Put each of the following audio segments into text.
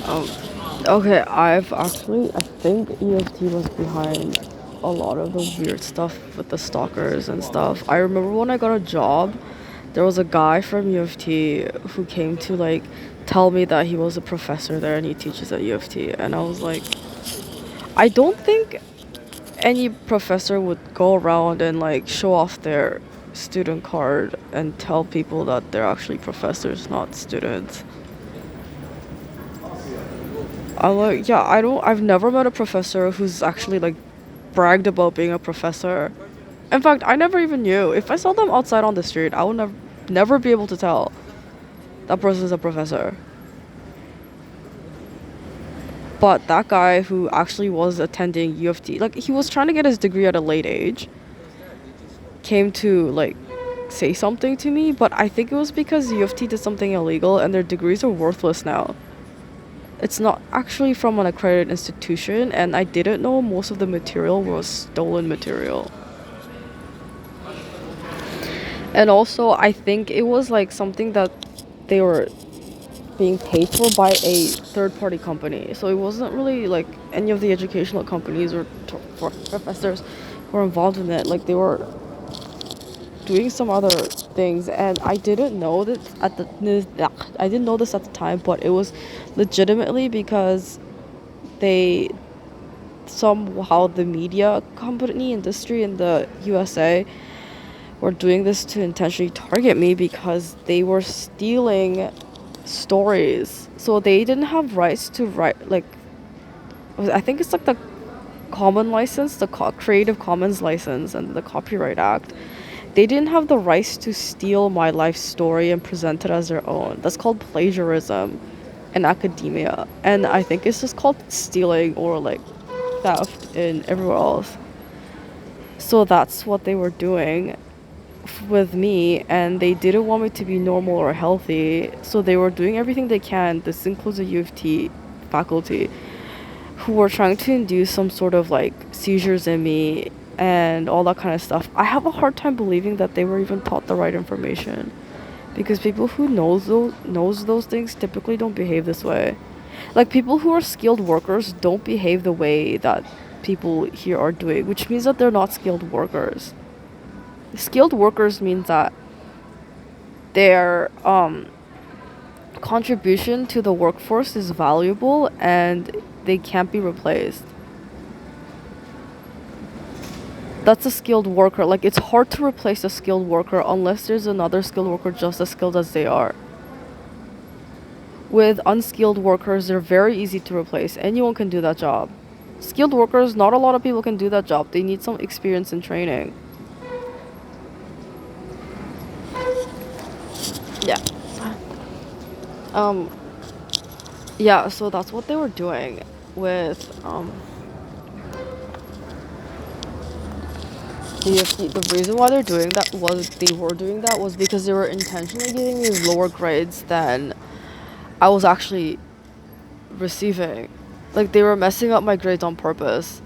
Um, okay, I think EFT was behind a lot of the weird stuff with the stalkers and stuff. I remember when I got a job, there was a guy from UFT who came to like tell me that he was a professor there and he teaches at UFT, and I was like, I don't think any professor would go around and like show off their student card and tell people that they're actually professors, not students. I'm like, yeah, I've never met a professor who's actually like bragged about being a professor. In fact, I never even knew. If I saw them outside on the street, I would never be able to tell that person's a professor. But that guy who actually was attending UFT, like he was trying to get his degree at a late age, came to like say something to me, but I think it was because UFT did something illegal and their degrees are worthless now. It's not actually from an accredited institution, and I didn't know most of the material was stolen material. And also, I think it was like something that they were being paid for by a third party company. So it wasn't really like any of the educational companies or professors who were involved in it. Like they were doing some other things, and I didn't know this at the time, but it was legitimately because they somehow the media company industry in the USA were doing this to intentionally target me because they were stealing stories. So they didn't have rights to write like I think it's like the common license, the Creative Commons license and the Copyright Act. They didn't have the rights to steal my life story and present it as their own. That's called plagiarism in academia. And I think it's just called stealing or like theft in everywhere else. So that's what they were doing with me, and they didn't want me to be normal or healthy. So they were doing everything they can. This includes the U of T faculty who were trying to induce some sort of like seizures in me and all that kind of stuff. I have a hard time believing that they were even taught the right information because people who knows those things typically don't behave this way. Like people who are skilled workers don't behave the way that people here are doing, which means that they're not skilled workers. Skilled workers means that their contribution to the workforce is valuable and they can't be replaced. That's a skilled worker. Like it's hard to replace a skilled worker unless there's another skilled worker just as skilled as they are. With unskilled workers, they're very easy to replace. Anyone can do that job. Skilled workers, not a lot of people can do that job. They need some experience and training. Yeah. Um yeah, so that's what they were doing with the reason why they were doing that was because they were intentionally giving me lower grades than I was actually receiving. Like they were messing up my grades on purpose.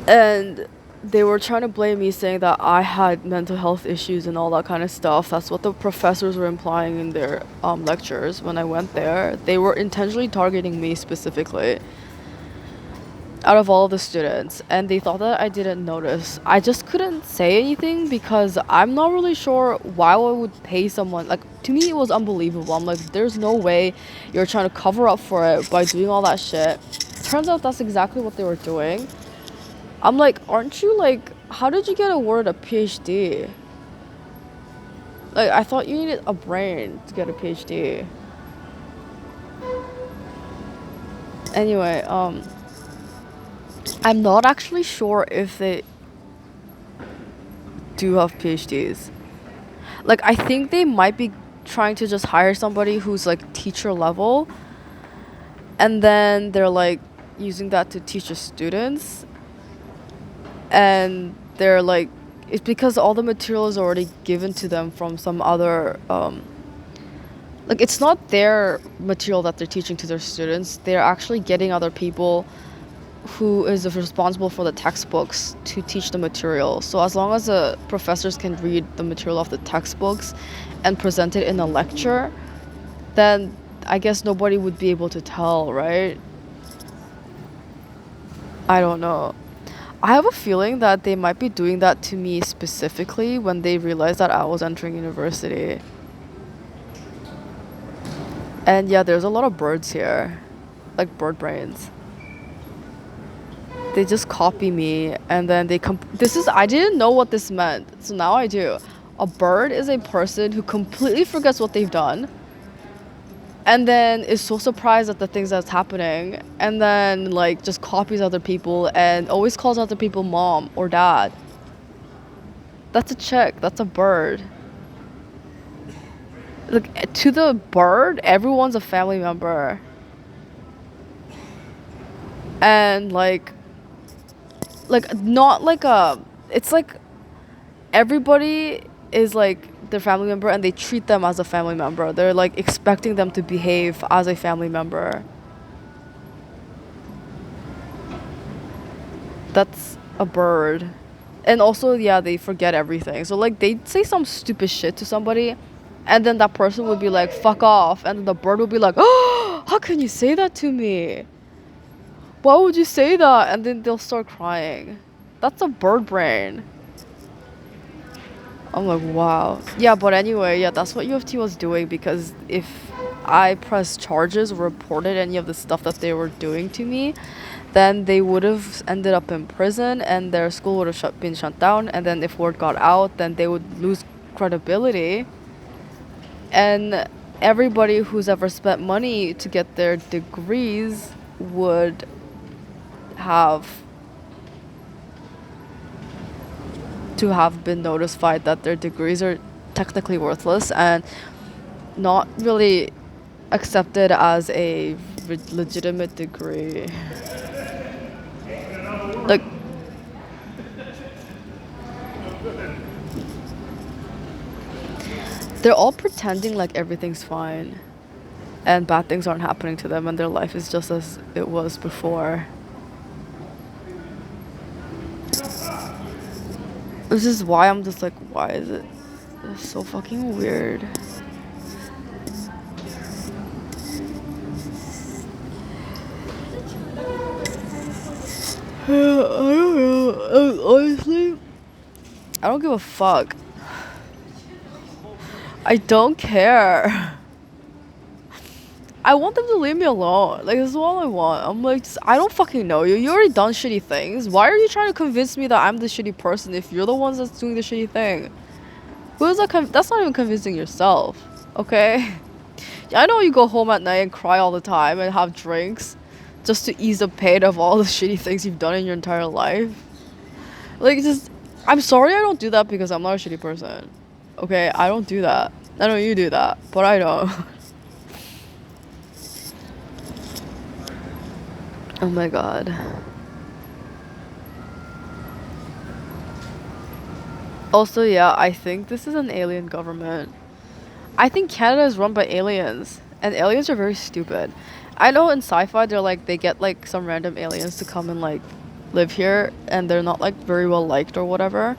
And they were trying to blame me, saying that I had mental health issues and all that kind of stuff. That's what the professors were implying in their lectures when I went there. They were intentionally targeting me specifically out of all of the students, and they thought that I didn't notice. I just couldn't say anything because I'm not really sure why I would pay someone. Like to me it was unbelievable. I'm like, there's no way you're trying to cover up for it by doing all that shit. Turns out that's exactly what they were doing. I'm like, aren't you like, how did you get awarded a PhD? Like I thought you needed a brain to get a PhD. Anyway, I'm not actually sure if they do have PhDs. Like, I think they might be trying to just hire somebody who's like teacher level, and then they're like using that to teach the students. And they're like, it's because all the material is already given to them from some other, like, it's not their material that they're teaching to their students. They're actually getting other people who is responsible for the textbooks to teach the material. So as long as the professors can read the material of the textbooks and present it in a lecture, then I guess nobody would be able to tell, right? I don't know. I have a feeling that they might be doing that to me specifically when they realized that I was entering university. And yeah, there's a lot of birds here, like bird brains. They just copy me and then this is, I didn't know what this meant, so now I do. A bird is a person who completely forgets what they've done and then is so surprised at the things that's happening and then like just copies other people and always calls other people mom or dad. That's a chick, that's a bird. Like, to the bird, everyone's a family member. And like not like a, it's like everybody is like their family member and they treat them as a family member. They're like expecting them to behave as a family member. That's a bird. And also, yeah, they forget everything. So like they say some stupid shit to somebody and then that person would be like, fuck off, and then the bird would be like, oh, how can you say that to me? Why would you say that? And then they'll start crying. That's a bird brain. I'm like, wow. Yeah, but anyway, yeah, that's what U of T was doing because if I pressed charges or reported any of the stuff that they were doing to me, then they would have ended up in prison and their school would have been shut down. And then if word got out, then they would lose credibility. And everybody who's ever spent money to get their degrees would have been notified that their degrees are technically worthless and not really accepted as a legitimate degree. Like, they're all pretending like everything's fine and bad things aren't happening to them and their life is just as it was before. This is why I'm just like, why is it so fucking weird? I don't know. Honestly, I don't give a fuck. I don't care. I want them to leave me alone. Like, this is all I want. I'm like, I don't fucking know you. You already done shitty things. Why are you trying to convince me that I'm the shitty person if you're the ones that's doing the shitty thing? Who is that? That's not even convincing yourself. Okay? I know you go home at night and cry all the time and have drinks just to ease the pain of all the shitty things you've done in your entire life. Like, just, I'm sorry I don't do that because I'm not a shitty person. Okay? I don't do that. I know you do that, but I don't. Oh my god. Also, yeah, I think this is an alien government. I think Canada is run by aliens, and aliens are very stupid. I know in sci-fi they're like they get like some random aliens to come and like live here, and they're not like very well liked or whatever.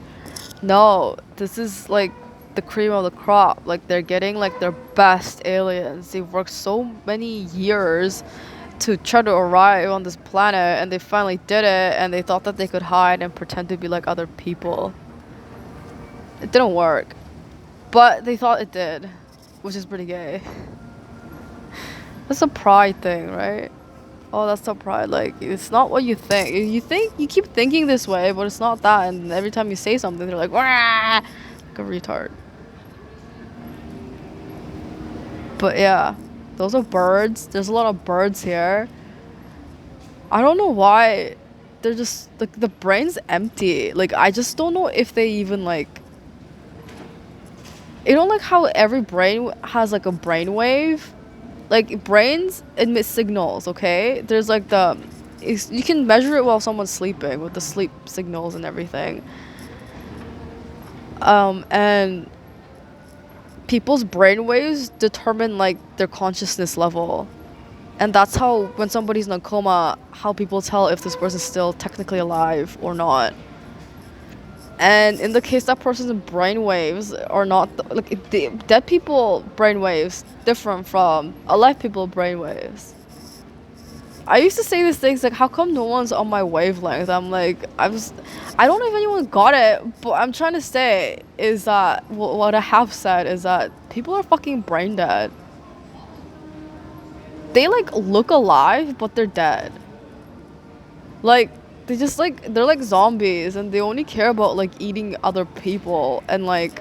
No, this is like the cream of the crop. Like they're getting like their best aliens. They've worked so many years to try to arrive on this planet and they finally did it and they thought that they could hide and pretend to be like other people. It didn't work. But they thought it did, which is pretty gay. That's a pride thing, right? Oh, that's so pride. Like, it's not what you think. You keep thinking this way, but it's not that. And every time you say something, they're like, wah! Like a retard. But yeah, those are birds. There's a lot of birds here. I don't know why. They're just, like, the brain's empty. Like, I just don't know if they even, like, you know, like how every brain has like a brain wave? Like brains emit signals, okay? There's like you can measure it while someone's sleeping with the sleep signals and everything. And people's brain waves determine like their consciousness level. And that's how, when somebody's in a coma, how people tell if this person's still technically alive or not. And in the case that person's brainwaves are not like dead people brainwaves different from alive people brainwaves. I used to say these things like, how come no one's on my wavelength? I'm like, I don't know if anyone got it, but I'm trying to say is that what I have said is that people are fucking brain dead. They like look alive, but they're dead. Like they just like they're like zombies, and they only care about like eating other people and like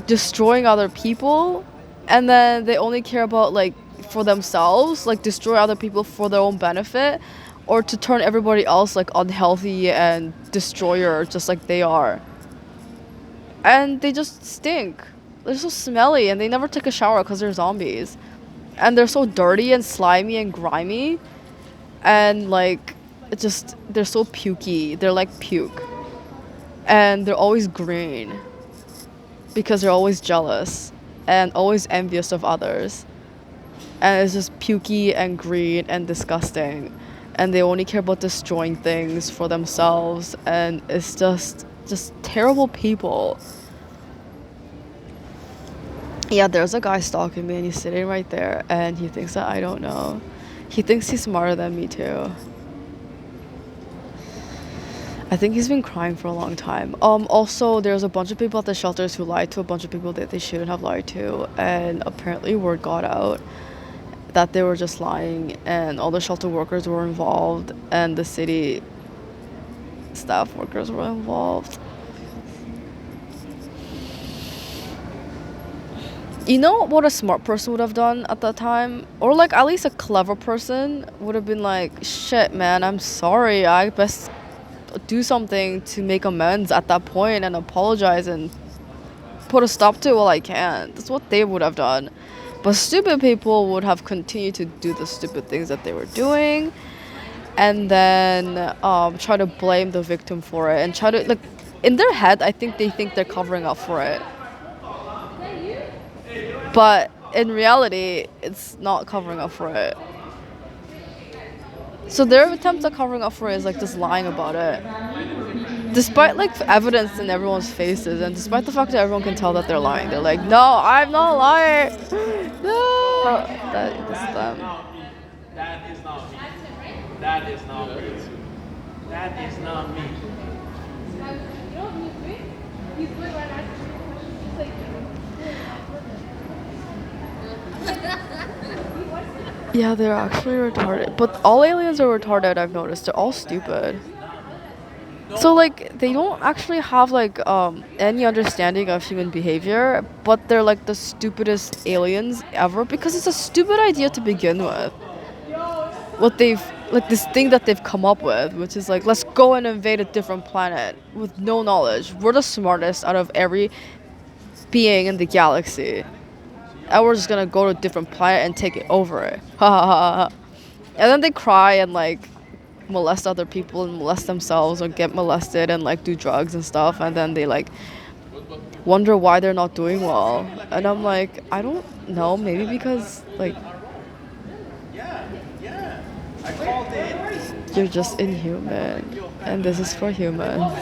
destroying other people, and then they only care about like for themselves, like destroy other people for their own benefit, or to turn everybody else like unhealthy and destroyer just like they are. And they just stink. They're so smelly, and they never take a shower because they're zombies, and they're so dirty and slimy and grimy, and like it just they're so pukey. They're like puke, and they're always green because they're always jealous and always envious of others, and it's just pukey and green and disgusting, and they only care about destroying things for themselves, and it's just terrible people. Yeah, there's a guy stalking me, and he's sitting right there, and he thinks that I don't know. He thinks he's smarter than me too. I think he's been crying for a long time. Also, there's a bunch of people at the shelters who lied to a bunch of people that they shouldn't have lied to, and apparently word got out that they were just lying, and all the shelter workers were involved, and the city staff workers were involved. You know what a smart person would have done at that time? Or like at least a clever person would have been like, shit man, I'm sorry. I best do something to make amends at that point and apologize and put a stop to it while I can. That's what they would have done. But stupid people would have continued to do the stupid things that they were doing, and then try to blame the victim for it, and try to like in their head I think they think they're covering up for it. But in reality, it's not covering up for it. So their attempt at covering up for it is like just lying about it. Despite like evidence in everyone's faces, and despite the fact that everyone can tell that they're lying, they're like, no, I'm not lying. No, that is them. That is not me. That is not me. That is not me. Yeah, they're actually retarded. But all aliens are retarded, I've noticed. They're all stupid. So like they don't actually have like any understanding of human behavior, but they're like the stupidest aliens ever because it's a stupid idea to begin with. What they've like this thing that they've come up with, which is like let's go and invade a different planet with no knowledge. We're the smartest out of every being in the galaxy. And we're just gonna go to a different planet and take it over it. Ha ha ha ha. And then they cry and like molest other people and molest themselves or get molested and like do drugs and stuff, and then they like wonder why they're not doing well. And I'm like, I don't know, maybe because like I called it. you're just inhuman and this is for humans.